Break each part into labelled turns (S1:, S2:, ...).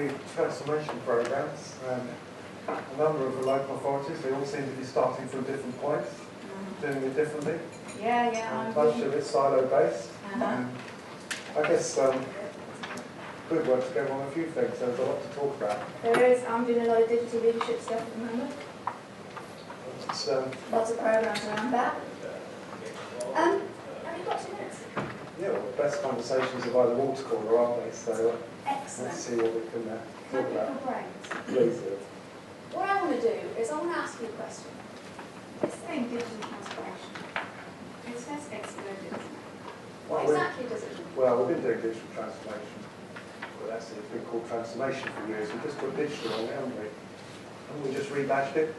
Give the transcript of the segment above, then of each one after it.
S1: the transformation programs, a number of the local authorities, they all seem to be starting from different points, doing it differently.
S2: Yeah.
S1: Much of it silo-based. I guess good work together on a few things. There's a lot to talk about.
S2: There is. I'm doing a lot of digital leadership stuff at the moment. Lots of programs around that. Have you got 2 minutes?
S1: Yeah, well, the best conversations are by the water cooler, aren't they? So
S2: Excellent.
S1: let's see what we can talk about. Please do.
S2: What I want to do is I want to ask you a question. This thing, digital transformation, it says exploded, isn't it? What exactly does it mean?
S1: Well, we've been doing digital transformation. Well, that's it. It's been called transformation for years. We just put digital on it, haven't we? And we just rebadged it.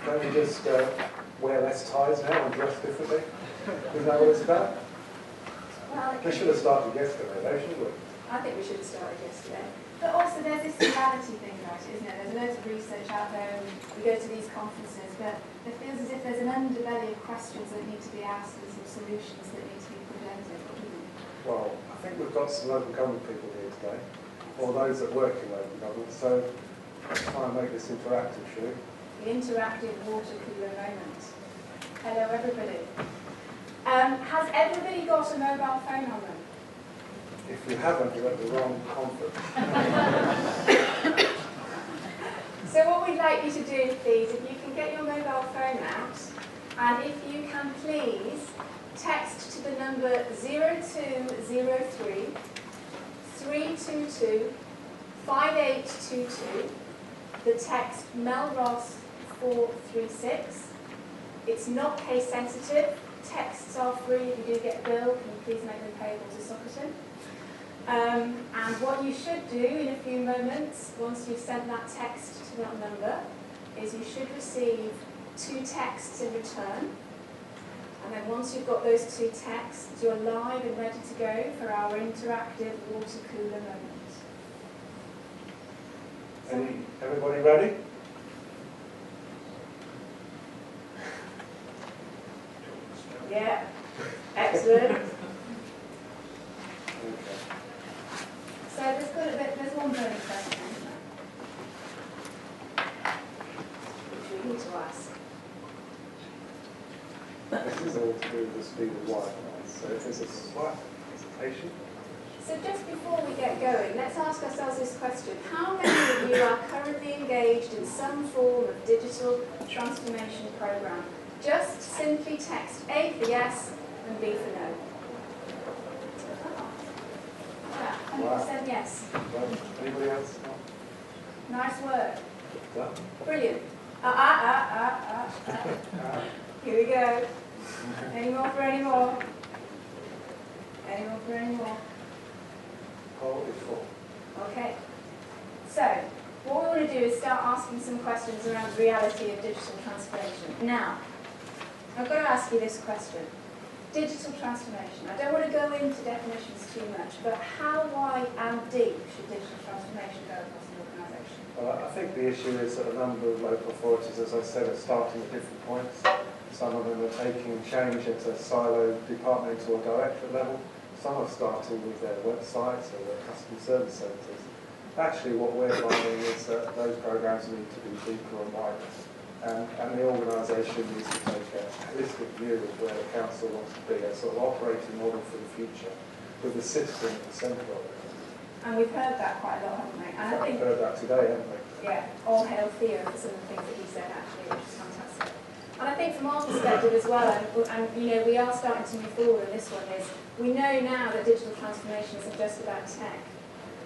S1: Don't we just wear less ties now and dress differently? Isn't that what it's about?
S2: Well,
S1: We should have started yesterday, though, shouldn't we?
S2: I think we should have started yesterday. But also there's this duality thing, right, isn't there? There's loads of research out there and we go to these conferences, but it feels as if there's an underbelly of questions that need to be asked and some solutions that need to be presented. What do you think?
S1: Well, I think we've got some local government people here today, or those that work in local government, so let's try and make this interactive, shall we?
S2: The interactive water cooler moment. Hello everybody. Has everybody got a mobile phone on them?
S1: If you haven't, you're at the wrong conference.
S2: So what we'd like you to do, please, if you can get your mobile phone out, and if you can please text to the number 0203 322 5822, the text Melross 436. It's not case sensitive. Texts are free. If you do get a bill, can you please make them payable to Socitm? And what you should do in a few moments, once you've sent that text to that number, is you should receive 2 texts in return. And then once you've got those 2 texts, you're live and ready to go for our interactive water cooler moment.
S1: Everybody ready?
S2: Yeah, excellent.
S1: Okay.
S2: So there's one burning question, isn't there? Which we need to ask.
S1: This is all to do with the speed of light. So if there's a slight hesitation.
S2: So just before we get going, let's ask ourselves this question. How many of you are currently engaged in some form of digital transformation program? Just simply text A for yes and B for no. Yeah, 100% yes.
S1: Anybody else?
S2: Nice work.
S1: Done?
S2: Brilliant. Here we go. Any more for any more? Any more for any more?
S1: Poll is full.
S2: Okay. So, what we want to do is start asking some questions around the reality of digital transformation. Now, I've got to ask you this question. Digital transformation. I don't want to go into definitions too much, but how wide and deep should digital transformation go across an organisation?
S1: Well, I think the issue is that a number of local authorities, as I said, are starting at different points. Some of them are taking change at a silo departmental or directorate level. Some are starting with their websites or their customer service centres. Actually, what we're finding is that those programs need to be deeper and wider. And the organisation needs to take a holistic view of where the council wants to be, a sort of operating model for the future, with the citizen at the centre of it.
S2: And we've heard that quite a lot, haven't we? And I think,
S1: we've heard that today, haven't we?
S2: Yeah, all hail Theo for some of the things that he said, actually, which is fantastic. And I think from our perspective as well, and you know, we are starting to move forward in this one, is we know now that digital transformation isn't just about tech.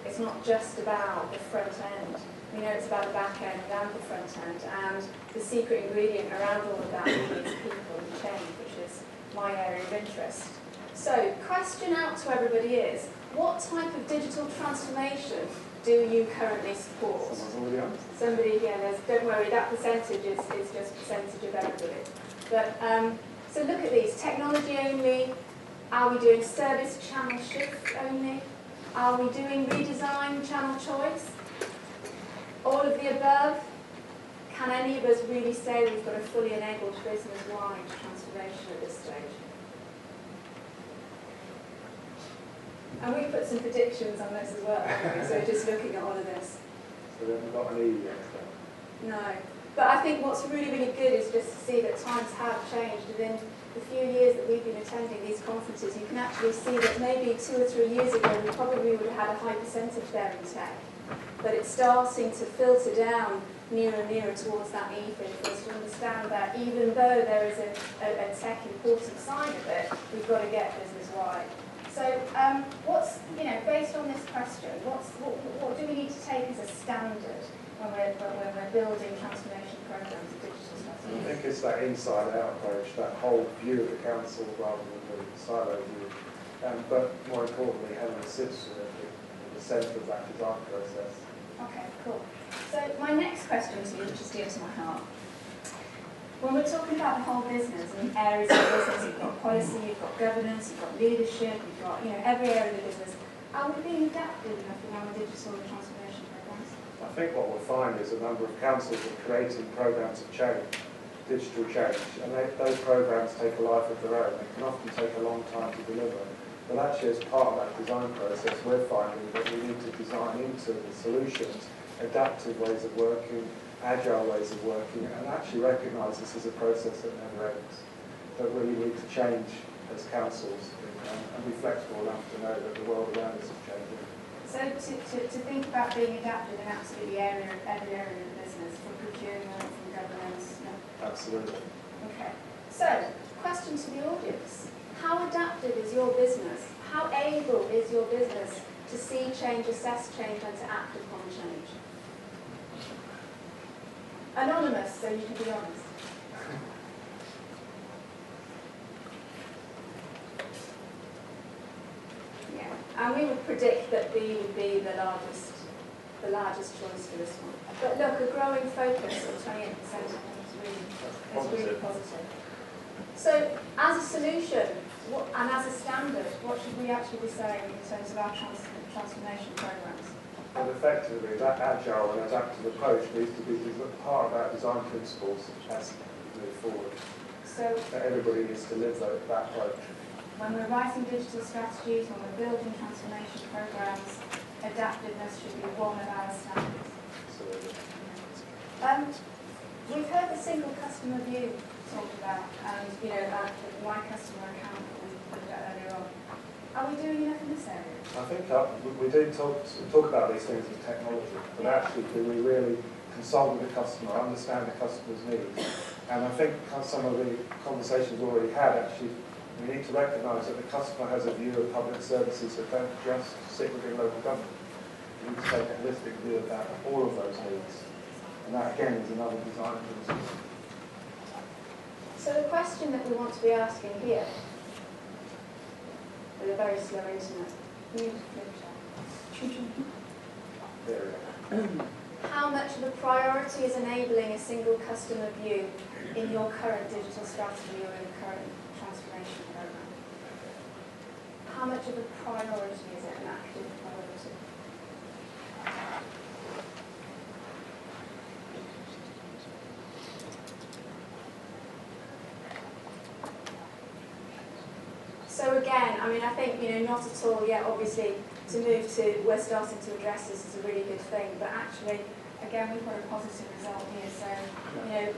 S2: It's not just about the front end. We know it's about the back end and the front end, and the secret ingredient around all of that is people and change, which is my area of interest. So, question out to everybody is, what type of digital transformation do you currently support?
S1: Someone's already answered.
S2: Somebody, yeah, don't worry, that percentage is just percentage of everybody. But, so look at these, technology only, are we doing service channel shift only? Are we doing redesign channel choice? All of the above? Can any of us really say we've got a fully enabled business-wide transformation at this stage? And we put some predictions on this as well, haven't we? So just looking at all of this.
S1: So we haven't got an E yet.
S2: No. But I think what's really, really good is just to see that times have changed. And in the few years that we've been attending these conferences, you can actually see that maybe 2 or 3 years ago we probably would have had a high percentage there in tech. But it's starting to filter down nearer and nearer towards that E thing for us to understand that even though there is a tech important side of it, we've got to get business-wide. So what's, based on this question, what do we need to take as a standard when we're building transformation programs of digital strategy?
S1: I think it's that inside-out approach, that whole view of the council rather than the silo view. But more importantly, having the citizen at the centre of that design process.
S2: Okay, cool. So my next question to you, which is dear to my heart. When we're talking about the whole business and areas of the business, you've got policy, you've got governance, you've got leadership, you've got every area of the business. Are we being adaptive enough in our digital transformation programs?
S1: I think what we'll find is a number of councils are creating programs of change, digital change, and those programs take a life of their own. They can often take a long time to deliver. But actually, as part of that design process, we're finding that we need to design into the solutions adaptive ways of working, agile ways of working, and actually recognise this as a process that never ends. That we really need to change as councils and be flexible enough to know that the world around us is changing.
S2: So to think about being adaptive in absolutely every area of the business, from procurement, from governance. No.
S1: Absolutely.
S2: Okay. So, question to the audience. How adaptive is your business? How able is your business to see change, assess change, and to act upon change? Anonymous, so you can be honest. Yeah, and we would predict that B would be the largest choice for this one. But look, a growing focus of 28% is really positive. So, as a solution and as a standard, what should we actually be saying in terms of our transformation programs?
S1: But effectively, that agile and adaptive approach needs to be part of our design principles as we move forward.
S2: So
S1: that everybody needs to live that approach.
S2: When we're writing digital strategies, when we're building transformation programs, adaptiveness should be one of our standards.
S1: Absolutely.
S2: We've heard the single customer view talked about, and that my customer account that we looked at earlier on. Are we doing enough in this area?
S1: I think we do talk about these things with technology, but actually do we really consult with the customer, understand the customer's needs? And I think some of the conversations we've already had, actually, we need to recognise that the customer has a view of public services that don't just sit within local government. We need to take a holistic view about all of those needs. And that, again, is another design principle.
S2: So the question that we want to be asking here, with a very slow internet, how much of a priority is enabling a single customer view in your current digital strategy or in the current transformation program? How much of a priority is it, an active priority? So again, I think, not at all yet, obviously, to move to, we're starting to address this is a really good thing, but actually, again, we've got a positive result here. So,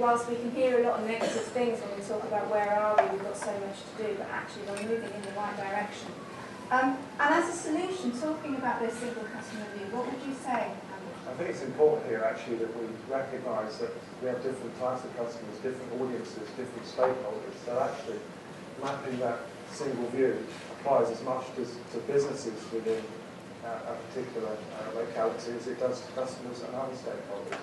S2: whilst we can hear a lot of negative things when we talk about where are we, we've got so much to do, but actually we're moving in the right direction. And as a solution, talking about this single customer view, what would you say?
S1: I think it's important here, actually, that we recognise that we have different types of customers, different audiences, different stakeholders. So actually, mapping that single view applies as much to businesses within a particular locality as it does to customers and other stakeholders.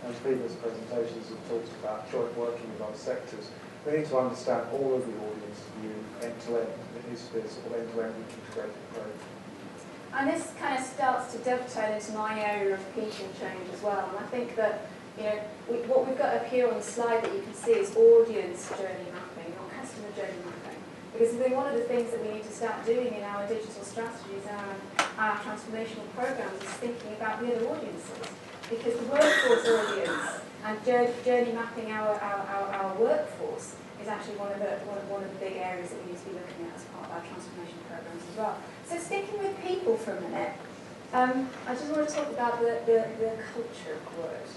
S1: And previous presentations have talked about joint working with other sectors. We need to understand all of the audience view end-to-end. It needs to be a sort of end-to-end integrated approach.
S2: And this kind of starts to dovetail into my area of people change as well. And I think that, what we've got up here on the slide that you can see is audience journey mapping, or customer journey mapping. Because I think one of the things that we need to start doing in our digital strategies and our transformational programs is thinking about the other audiences. Because the workforce audience and journey mapping our workforce is actually one of the big areas that we need to be looking at as part of our transformation programs as well. So sticking with people for a minute, I just want to talk about the culture word.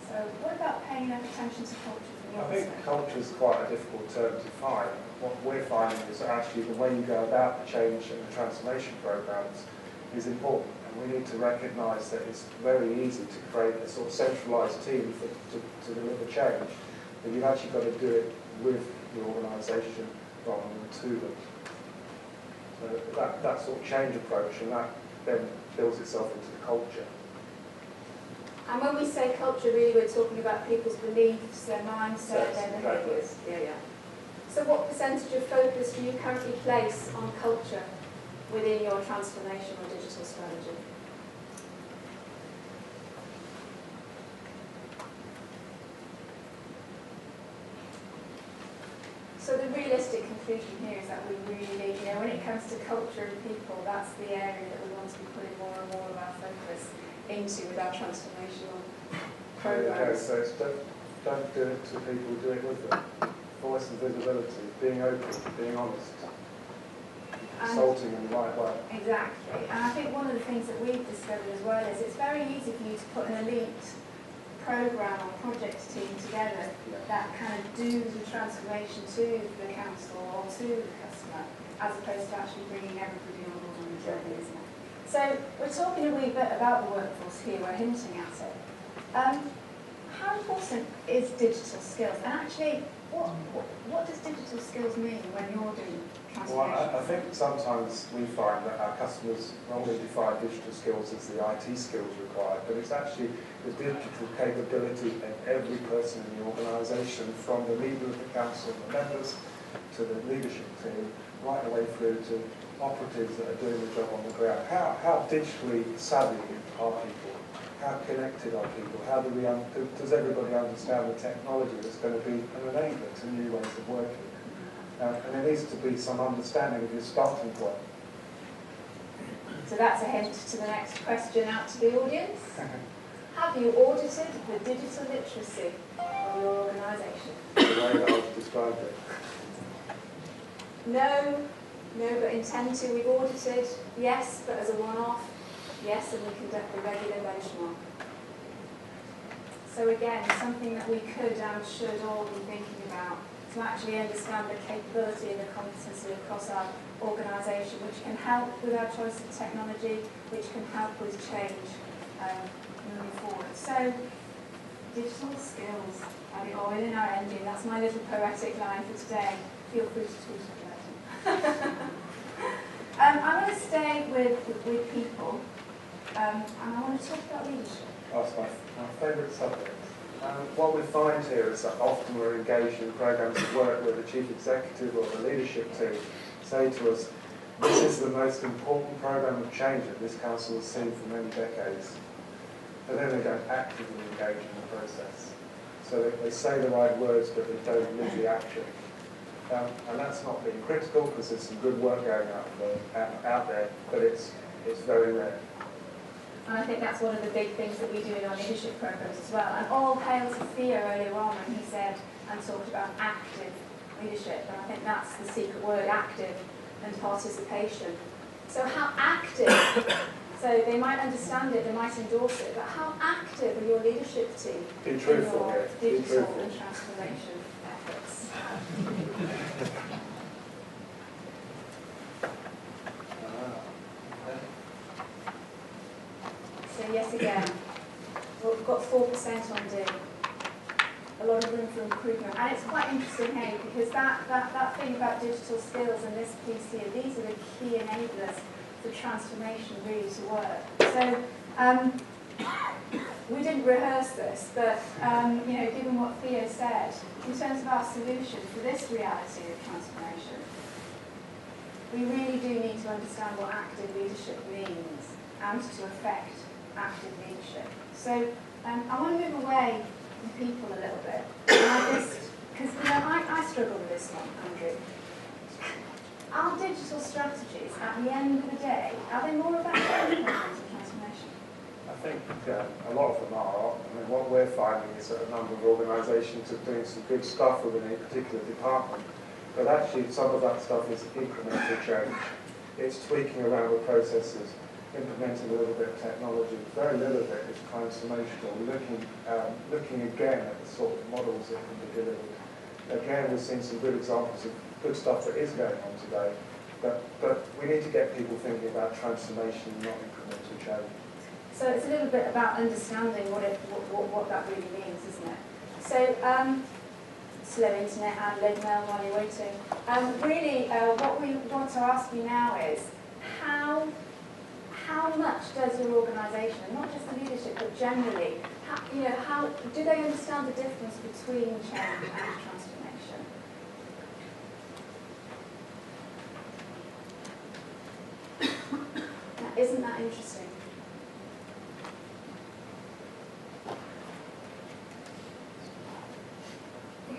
S2: So what about paying enough attention to culture from your
S1: I think
S2: perspective?
S1: culture is quite a difficult term to define. What we're finding is that actually the way you go about the change and the transformation programs is important. And we need to recognise that it's very easy to create a sort of centralised team to deliver change. But you've actually got to do it with the organisation rather than to them. So that sort of change approach, and that then builds itself into the culture.
S2: And when we say culture, really we're talking about people's beliefs, their mindset,
S1: Yes,
S2: their
S1: exactly.
S2: behaviours. Yeah. So what percentage of focus do you currently place on culture within your transformation or digital strategy? So the realistic conclusion here is that we really, when it comes to culture and people, that's the area that we want to be putting more and more of our focus into with our transformational programs.
S1: So it's don't do it to people, do it with them. Voice and visibility, being open, being honest, consulting in the right way.
S2: Exactly. And I think one of the things that we've discovered as well is it's very easy for you to put an elite program or project team together that kind of do the transformation to the council or to the customer, as opposed to actually bringing everybody on board on the journey, isn't it? So we're talking a wee bit about the workforce here, we're hinting at it. How important is digital skills? And actually, what does digital skills mean when you're doing transformation?
S1: Well, I think sometimes we find that our customers wrongly define digital skills as the IT skills required, but it's actually the digital capability of every person in the organisation, from the leader of the council, the members, to the leadership team, right the way through to operatives that are doing the job on the ground. How digitally savvy are people? How connected are people? How does everybody understand the technology that's going to be an enabler to new ways of working? And there needs to be some understanding of your starting point.
S2: So that's a hint to the next question out to the audience. Have you audited the digital literacy of your organisation?
S1: The way that I've described it.
S2: No, but intend to. We've audited, yes, but as a one-off, yes, and we conduct a regular benchmark. So again, something that we could and should all be thinking about, to actually understand the capability and the competency across our organisation, which can help with our choice of technology, which can help with change moving forward. So, digital skills, or within our ending, that's my little poetic line for today. Feel free to tweet it. I'm going to stay with people, and I want to talk about leadership.
S1: That's my favourite subject. What we find here is that often we're engaged in programs of work where the chief executive or the leadership team say to us, this is the most important program of change that this council has seen for many decades. But then they don't actively engage in the process. So they say the right words, but they don't live the action. And that's not being critical, because there's some good work going out there, but it's very rare.
S2: And I think that's one of the big things that we do in our leadership programs as well. And all hail to Theo earlier on when he said and talked about active leadership. And I think that's the secret word, active and participation. So how active, so they might understand it, they might endorse it, but how active are your leadership team in your digital and transformation efforts? So yes, again, we've got 4% on D. A lot of room for improvement. And it's quite interesting, hey, because that thing about digital skills and this piece here, these are the key enablers for transformation really to work. So we didn't rehearse this, but given what Theo said, in terms of our solution for this reality of transformation, we really do need to understand what active leadership means and to affect active leadership. So I want to move away from people a little bit. Because I struggle with this one, Andrew. Our digital strategies, at the end of the day, are they more about programs of transformation?
S1: I think a lot of them are. I mean, what we're finding is that a number of organisations are doing some good stuff within a particular department, but actually some of that stuff is incremental change. It's tweaking around the processes. implementing a little bit of technology. Very little of it is transformational. Looking again at the sort of models that can be delivered. Again, we've seen some good examples of good stuff that is going on today, but we need to get people thinking about transformation, not incremental change.
S2: So it's a little bit about understanding what that really means, isn't it? So, slow internet and led mail while you're waiting. Really, what we want to ask you now is, how much does your organisation, not just the leadership, but generally, how do they understand the difference between change and transformation? Now, isn't that interesting?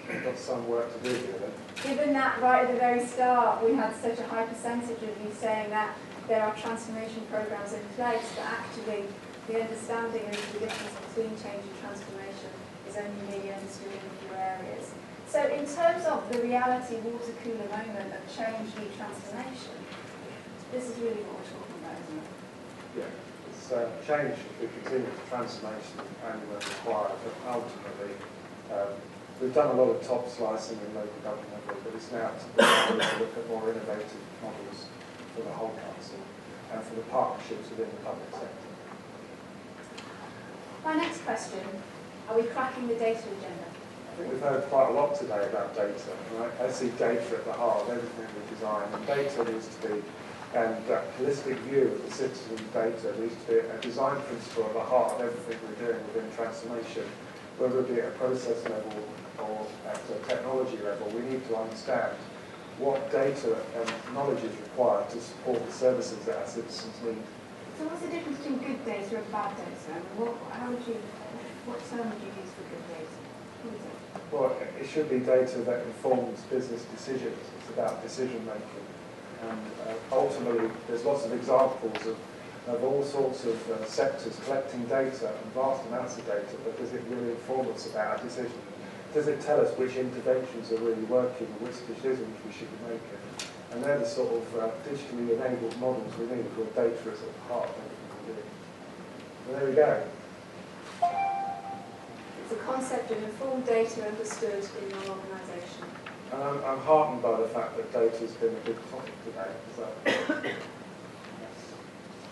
S1: We've got some work to do here then.
S2: Given that right at the very start we had such a high percentage of you saying that there are transformation programs in place, but actually the understanding of the difference between change and transformation is only really understood in a few areas. So in terms of the reality water cooler moment of change and transformation, this is really what we're talking about, isn't it?
S1: Yeah, it's change, the continuous transformation and required, but ultimately we've done a lot of top slicing in local government level, but it's now to look at more innovative models for the whole council and for the partnerships within the public sector.
S2: My next question, are we cracking the data agenda?
S1: I think we've heard quite a lot today about data, and I see data at the heart of everything we design, and data needs to be, and that holistic view of the citizen's data needs to be a design principle at the heart of everything we're doing within transformation, whether it be at a process level or at a technology level. We need to understand what data and knowledge is required to support the services that our citizens need.
S2: So what's the difference between good data and bad data? What term would you use for good data? What is it?
S1: Well, it should be data that informs business decisions. It's about decision making. And ultimately, there's lots of examples of all sorts of sectors collecting data and vast amounts of data, but does it really inform us about our decision? Does it tell us which interventions are really working and which decisions we should be making? And they're the sort of digitally enabled models we need, where data is at the heart of everything we do. And there we go.
S2: It's a concept of informed data understood in your organisation.
S1: And I'm heartened by the fact that data has been a big topic today, because that's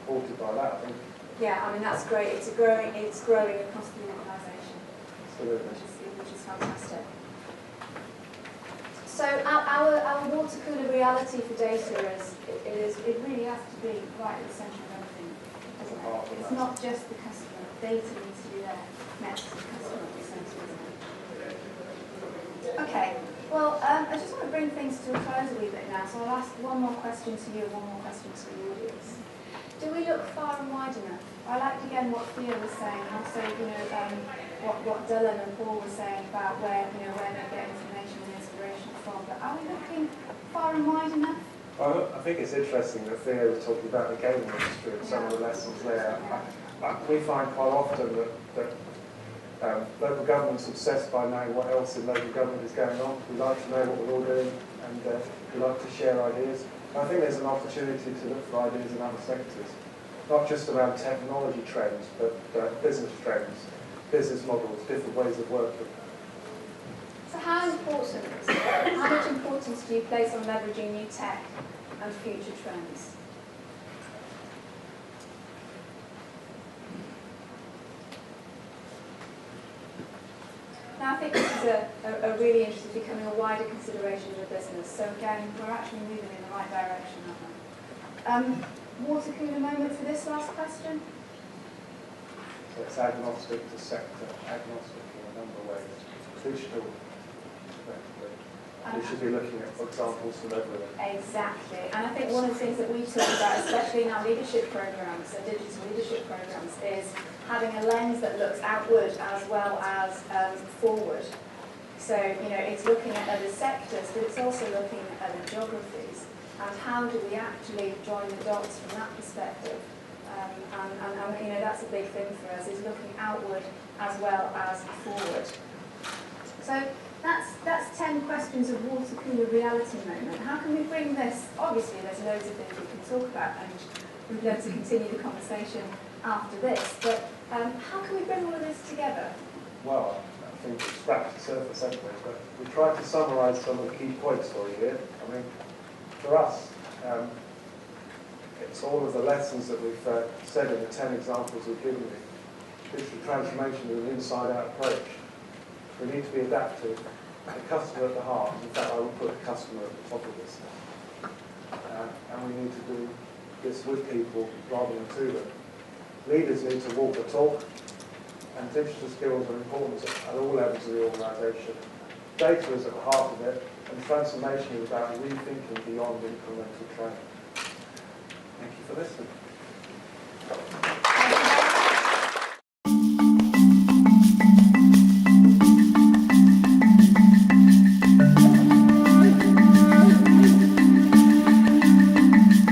S1: supported by that, I think.
S2: Yeah, I mean that's great. It's growing across the organisation.
S1: Absolutely.
S2: Which is fantastic. So our water cooler reality for data it really has to be right at the centre of everything, doesn't it? It's not just the customer. Data needs to be there next to the customer at the centre, isn't it? Okay. Well, I just want to bring things to a close a wee bit now, so I'll ask one more question to you and one more question to the audience. Do we look far and wide enough? I liked again what Thea was saying, and also what Dylan and Paul were saying about where they get information and inspiration from. But are we looking far and wide enough?
S1: Well, I think it's interesting that Thea was talking about the gaming industry and some of the lessons there. We find quite often that local government's obsessed by knowing what else in local government is going on. We like to know what we're all doing, and we like to share ideas. I think there's an opportunity to look for ideas in other sectors, not just around technology trends, but business trends, business models, different ways of working.
S2: So how much importance do you place on leveraging new tech and future trends? Now I think this is a really interesting, becoming a wider consideration of the business. So again, we're actually moving in the right direction, aren't we? Water cooler moment for this last question?
S1: So it's agnostic to sector, agnostic in a number of ways. Digital, we should be looking at examples from everywhere.
S2: Exactly. And I think one of the things that we talk about, especially in our leadership programs, so digital leadership programs, is having a lens that looks outward as well as forward. So, it's looking at other sectors, but it's also looking at other geographies. And how do we actually join the dots from that perspective? And that's a big thing for us, is looking outward as well as forward. So that's 10 questions of water cooler reality moment. How can we bring this? Obviously, there's loads of things we can talk about, and we'd love to continue the conversation after this. But how can we bring all of this together?
S1: Well, I think it's scratched the surface anyway, but we tried to summarise some of the key points for you here. I mean, for us, it's all of the lessons that we've said in the 10 examples we've given you. Digital transformation is an inside-out approach. We need to be adaptive, the customer at the heart. In fact, I would put the customer at the top of this. And we need to do this with people rather than to them. Leaders need to walk the talk, and digital skills are important at all levels of the organisation. Data is at the heart of it, and transformation is about rethinking beyond incremental training. Thank you for listening.